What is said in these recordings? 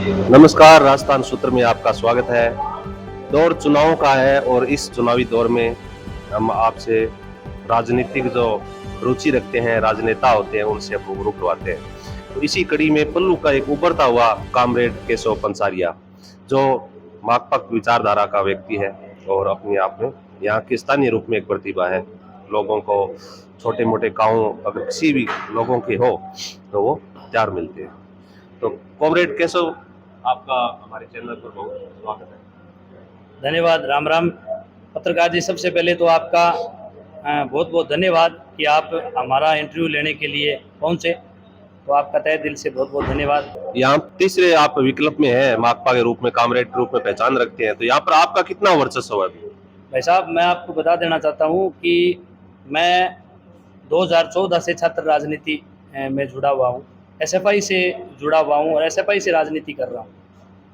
नमस्कार, राजस्थान सूत्र में आपका स्वागत है। दौर चुनाव का है और इस चुनावी दौर में हम आपसे राजनीतिक जो रुचि रखते हैं, राजनेता होते हैं, उनसे हम रूबरू करवाते हैं। तो इसी कड़ी में पल्लू का एक उभरता हुआ कामरेड केशव पंसारिया, जो माकपा विचारधारा का व्यक्ति है और अपने आप में यहाँ के स्थानीय रूप में एक प्रतिभा है। लोगों को छोटे-मोटे गाँव अगर किसी भी लोगों के हो, तो वो प्यार मिलते हैं। तो कॉमरेड केशव, आपका हमारे चैनल पर बहुत स्वागत है। धन्यवाद। राम राम पत्रकार जी, सबसे पहले तो आपका बहुत बहुत धन्यवाद कि आप हमारा इंटरव्यू लेने के लिए पहुंचे। तो आपका तहे दिल से बहुत बहुत धन्यवाद। यहाँ तीसरे आप विकल्प में हैं, माकपा के रूप में, कामरेड के रूप में पहचान रखते हैं, तो यहाँ पर आपका कितना वर्चस्व है? भाई साहब, मैं आपको बता देना चाहता हूं कि मैं 2014 से छात्र राजनीति में जुड़ा हुआ हूं, एसएफआई से जुड़ा हुआ हूं और एसएफआई से राजनीति कर रहा हूं।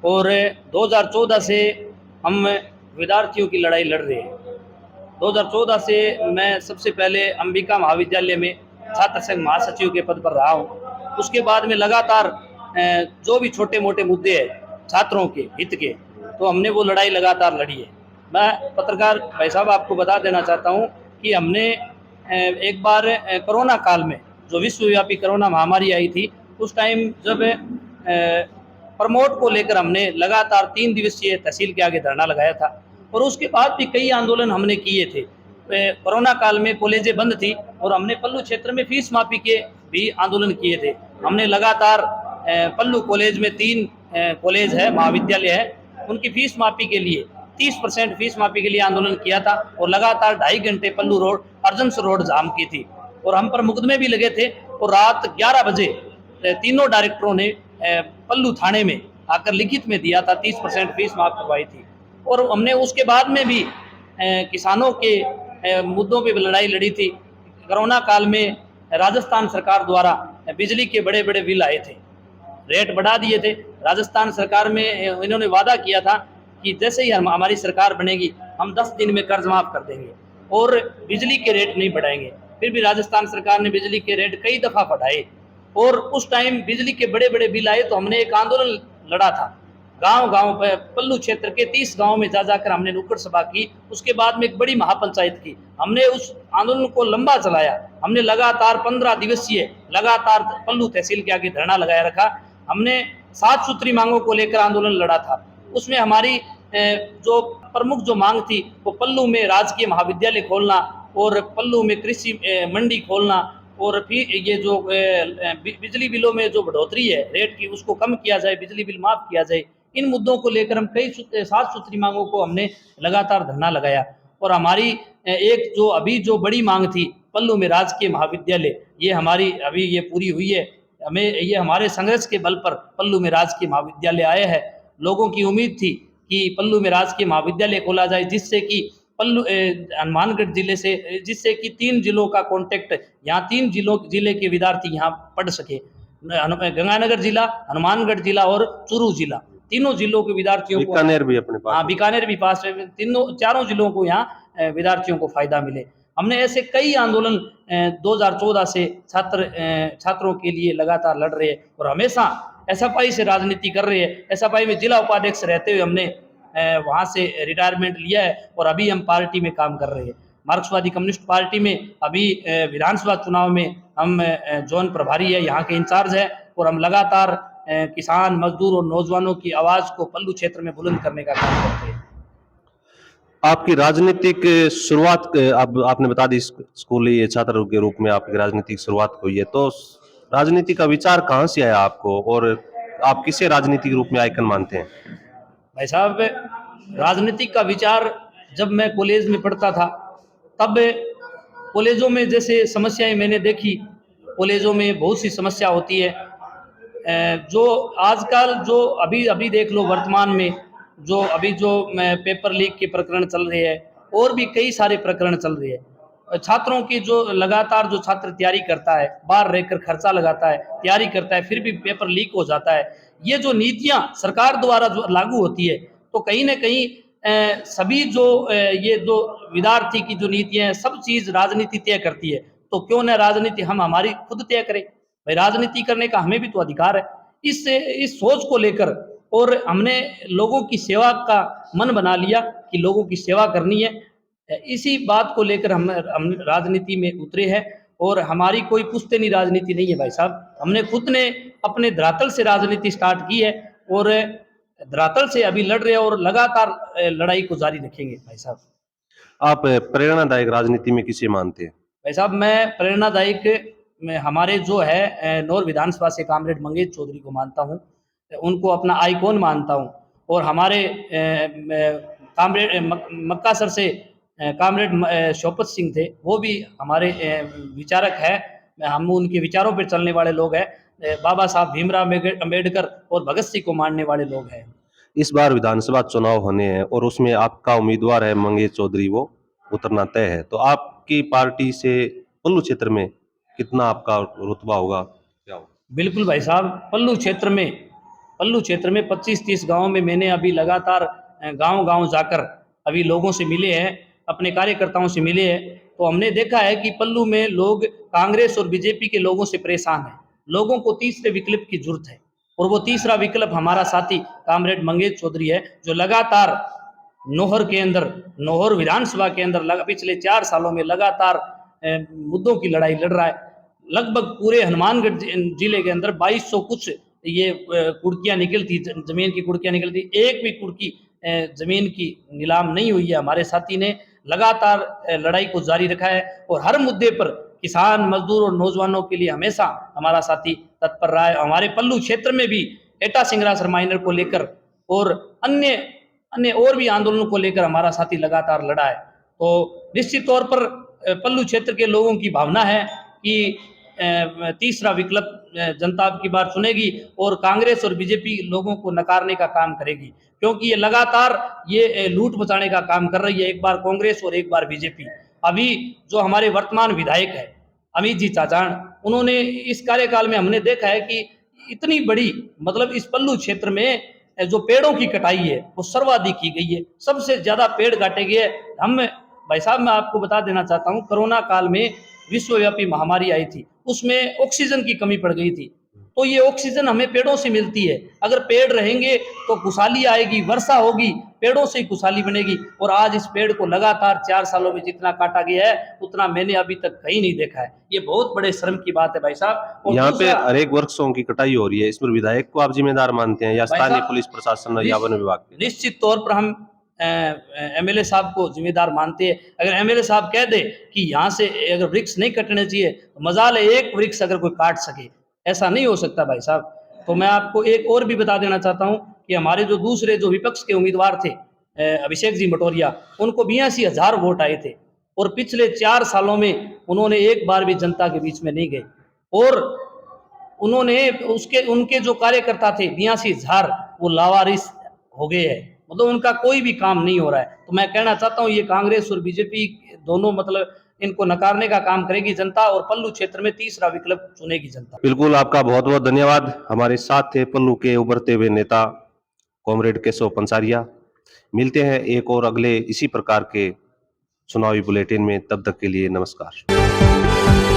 और 2014 से हम विद्यार्थियों की लड़ाई लड़ रहे हैं। 2014 से मैं सबसे पहले अंबिका महाविद्यालय में छात्र संघ महासचिव के पद पर रहा हूँ। उसके बाद में लगातार जो भी छोटे मोटे मुद्दे हैं छात्रों के हित के, तो हमने वो लड़ाई लगातार लड़ी है। मैं पत्रकार भाई साहब आपको बता देना चाहता हूँ कि हमने एक बार कोरोना काल में जो विश्वव्यापी कोरोना महामारी आई थी, उस टाइम जब प्रमोट को लेकर हमने लगातार 3 दिवसीय तहसील के आगे धरना लगाया था और उसके बाद भी कई आंदोलन हमने किए थे। कोरोना काल में कॉलेजें बंद थी और हमने पल्लू क्षेत्र में फीस माफी के भी आंदोलन किए थे। हमने लगातार पल्लू कॉलेज में 3 कॉलेज है, महाविद्यालय है, उनकी फीस माफी के लिए 30% फीस माफी के लिए आंदोलन किया था और लगातार 2.5 घंटे पल्लू रोड, अर्जन्स रोड जाम की थी और हम पर मुकदमे भी लगे थे। और रात 11 बजे तीनों डायरेक्टरों ने पल्लू थाने में आकर लिखित में दिया था, 30% फीस माफ करवाई थी। और हमने उसके बाद में भी किसानों के मुद्दों पे लड़ाई लड़ी थी। कोरोना काल में राजस्थान सरकार द्वारा बिजली के बड़े बड़े बिल आए थे, रेट बढ़ा दिए थे। राजस्थान सरकार में इन्होंने वादा किया था कि जैसे ही हमारी सरकार बनेगी हम 10 दिन में कर्ज माफ कर देंगे और बिजली के रेट नहीं बढ़ाएंगे। फिर भी राजस्थान सरकार ने बिजली के रेट कई दफ़ा बढ़ाए और उस टाइम बिजली के बड़े बड़े बिल आए तो हमने एक आंदोलन लड़ा था। गांव गांव पे पल्लू क्षेत्र के 30 गांव में जा जाकर हमने नुक्कड़ सभा की। उसके बाद में एक बड़ी महापंचायत की। हमने उस आंदोलन को लंबा चलाया। हमने लगातार 15 दिवसीय लगातार पल्लू तहसील के आगे धरना लगाया रखा। हमने 7 सूत्री मांगों को लेकर आंदोलन लड़ा था। उसमें हमारी जो प्रमुख जो मांग थी वो पल्लू में राजकीय महाविद्यालय खोलना और पल्लू में कृषि मंडी खोलना और फिर ये जो बिजली बिलों में जो बढ़ोतरी है रेट की, उसको कम किया जाए, बिजली बिल माफ किया जाए। इन मुद्दों को लेकर हम कई 7 सूत्री मांगों को हमने लगातार धरना लगाया। और हमारी एक जो अभी जो बड़ी मांग थी पल्लू में राजकीय महाविद्यालय, ये हमारी अभी ये पूरी हुई है। हमें ये हमारे संघर्ष के बल पर पल्लू में राजकीय महाविद्यालय आया है। लोगों की उम्मीद थी कि पल्लू में राजकीय महाविद्यालय खोला जाए, जिससे कि पल्लू हनुमानगढ़ जिले से, जिससे कि 3 जिलों का कॉन्टेक्ट, यहाँ 3 जिले के विद्यार्थी यहाँ पढ़ सके। गंगानगर जिला, हनुमानगढ़ जिला और चूरू जिला, तीनों जिलों के विद्यार्थियों को, बीकानेर भी अपने पास, हाँ बीकानेर भी पास है, चारों जिलों को यहाँ विद्यार्थियों को फायदा मिले। हमने ऐसे कई आंदोलन 2014 से छात्रों के लिए लगातार लड़ रहे हैं और हमेशा एसएफआई से राजनीति कर रहे हैं। एसएफआई में जिला उपाध्यक्ष रहते हुए हमने वहाँ से रिटायरमेंट लिया है और अभी हम पार्टी में काम कर रहे हैं। मार्क्सवादी कम्युनिस्ट पार्टी में अभी विधानसभा चुनाव में हम जोन प्रभारी है, यहाँ के इंचार्ज है और हम लगातार किसान, मजदूर और नौजवानों की आवाज़ को पल्लू क्षेत्र में बुलंद करने का काम करते हैं। आपकी राजनीतिक शुरुआत आपने बता दी, स्कूली छात्र के रूप में आपकी राजनीतिक शुरुआत हुई है, तो राजनीति का विचार कहाँ से आया आपको और आप किसे राजनीतिक रूप में आइकन मानते हैं? भाई साहब, राजनीतिक का विचार जब मैं कॉलेज में पढ़ता था तब कॉलेजों में जैसे समस्याएं मैंने देखी। कॉलेजों में बहुत सी समस्या होती है। जो आजकल जो अभी देख लो, वर्तमान में जो अभी जो पेपर लीक के प्रकरण चल रहे हैं और भी कई सारे प्रकरण चल रहे हैं। छात्रों की जो लगातार जो छात्र तैयारी करता है, बाहर रहकर खर्चा लगाता है, तैयारी करता है, फिर भी पेपर लीक हो जाता है। ये जो नीतियां सरकार द्वारा जो लागू होती है, तो कहीं ना कहीं सभी जो ये जो विद्यार्थी की जो नीतियां हैं, सब चीज़ राजनीति तय करती है। तो क्यों न राजनीति हम हमारी खुद तय करें? भाई, राजनीति करने का हमें भी तो अधिकार है। इस सोच को लेकर और हमने लोगों की सेवा का मन बना लिया कि लोगों की सेवा करनी है। इसी बात को लेकर हम राजनीति में उतरे हैं और हमारी कोई पुश्तैनी राजनीति नहीं है भाई साहब। हमने खुद ने अपने धरातल से राजनीति स्टार्ट की है और धरातल से अभी लड़ रहे हैं और लगातार लड़ाई को जारी रखेंगे भाई साहब। आप प्रेरणादायक राजनीति में किसे मानते हैं? भाई साहब मैं प्रेरणादायक में हमारे जो है नौर विधानसभा से कामरेड मंगेश चौधरी को मानता हूँ, उनको अपना आइकॉन मानता हूँ। और हमारे कामरेड मक्कासर से कामरेड शौकत सिंह थे, वो भी हमारे विचारक है, हम उनके विचारों पर चलने वाले लोग हैं। बाबा साहब भीमराव अम्बेडकर और भगत सिंह को मानने वाले लोग हैं। इस बार विधानसभा चुनाव होने हैं और उसमें आपका उम्मीदवार है मंगेश चौधरी, वो उतरना तय है, तो आपकी पार्टी से पल्लू क्षेत्र में कितना आपका रुतबा होगा, क्या होगा? बिल्कुल भाई साहब, पल्लू क्षेत्र में 25-30 गाँव में मैंने अभी लगातार गाँव-गाँव जाकर अभी लोगों से मिले हैं, अपने कार्यकर्ताओं से मिले हैं, तो हमने देखा है कि पल्लू में लोग कांग्रेस और बीजेपी के लोगों से परेशान हैं। लोगों को तीसरे विकल्प की ज़रूरत है और वो तीसरा विकल्प हमारा साथी कामरेड मंगेश चौधरी है, जो लगातार नौहर विधानसभा के अंदर पिछले 4 सालों में लगातार मुद्दों की लड़ाई लड़ रहा है। लगभग पूरे हनुमानगढ़ जिले के अंदर 2200 कुछ ये कुर्कियाँ निकलती, जमीन की कुर्कियाँ निकलती, एक भी कुर्की जमीन की नीलाम नहीं हुई है। हमारे साथी ने लगातार लड़ाई को जारी रखा है और हर मुद्दे पर किसान, मजदूर और नौजवानों के लिए हमेशा हमारा साथी तत्पर रहा है। हमारे पल्लू क्षेत्र में भी एटा सिंगरासर माइनर को लेकर और अन्य और भी आंदोलनों को लेकर हमारा साथी लगातार लड़ा है। तो निश्चित तौर पर पल्लू क्षेत्र के लोगों की भावना है कि तीसरा विकल्प जनता अब की बार चुनेगी और कांग्रेस और बीजेपी लोगों को नकारने का काम करेगी, क्योंकि ये लगातार ये लूट मचाने का काम कर रही है, एक बार कांग्रेस और एक बार बीजेपी। अभी जो हमारे वर्तमान विधायक है अमित जी चाचान, उन्होंने इस कार्यकाल में हमने देखा है कि इतनी बड़ी मतलब इस पल्लू क्षेत्र में जो पेड़ों की कटाई है वो सर्वाधिक की गई है, सबसे ज्यादा पेड़ काटे गए। हम भाई साहब मैं आपको बता देना चाहता हूँ, कोरोना काल में विश्वव्यापी महामारी आई थी, उसमें ऑक्सीजन की कमी पड़ गई थी, तो ये ऑक्सीजन हमें पेड़ों से मिलती है। अगर पेड़ रहेंगे तो खुशहाली आएगी, वर्षा होगी, पेड़ों से ही खुशहाली बनेगी। और आज इस पेड़ को लगातार 4 सालों में जितना काटा गया है उतना मैंने अभी तक कहीं नहीं देखा है। ये बहुत बड़े शर्म की बात है भाई साहब। और यहाँ पे दूसरा, हर एक वृक्षों की कटाई हो रही है, इसमें विधायक को आप जिम्मेदार मानते हैं या भाई स्थानीय साहब, पुलिस प्रशासन या वन विभाग के? निश्चित तौर पर हम एमएलए साहब को जिम्मेदार मानते हैं। अगर एमएलए साहब कह दे कि यहाँ से अगर वृक्ष नहीं कटने चाहिए तो मजाल है एक वृक्ष अगर कोई काट सके, ऐसा नहीं हो सकता भाई साहब। तो मैं आपको एक और भी बता देना चाहता हूँ कि हमारे जो दूसरे जो विपक्ष के उम्मीदवार थे अभिषेक जी मटोरिया, उनको 82,000 वोट आए थे और पिछले 4 सालों में उन्होंने एक बार भी जनता के बीच में नहीं गए और उन्होंने उनके जो कार्यकर्ता थे 82,000 वो लावारिस हो गए हैं, मतलब उनका कोई भी काम नहीं हो रहा है। तो मैं कहना चाहता हूँ ये कांग्रेस और बीजेपी दोनों मतलब इनको नकारने का काम करेगी जनता और पल्लू क्षेत्र में तीसरा विकल्प चुनेगी जनता। बिल्कुल, आपका बहुत बहुत धन्यवाद। हमारे साथ थे पल्लू के उभरते हुए नेता कॉमरेड केशव पंसारिया। मिलते हैं एक और अगले इसी प्रकार के चुनावी बुलेटिन में, तब तक के लिए नमस्कार।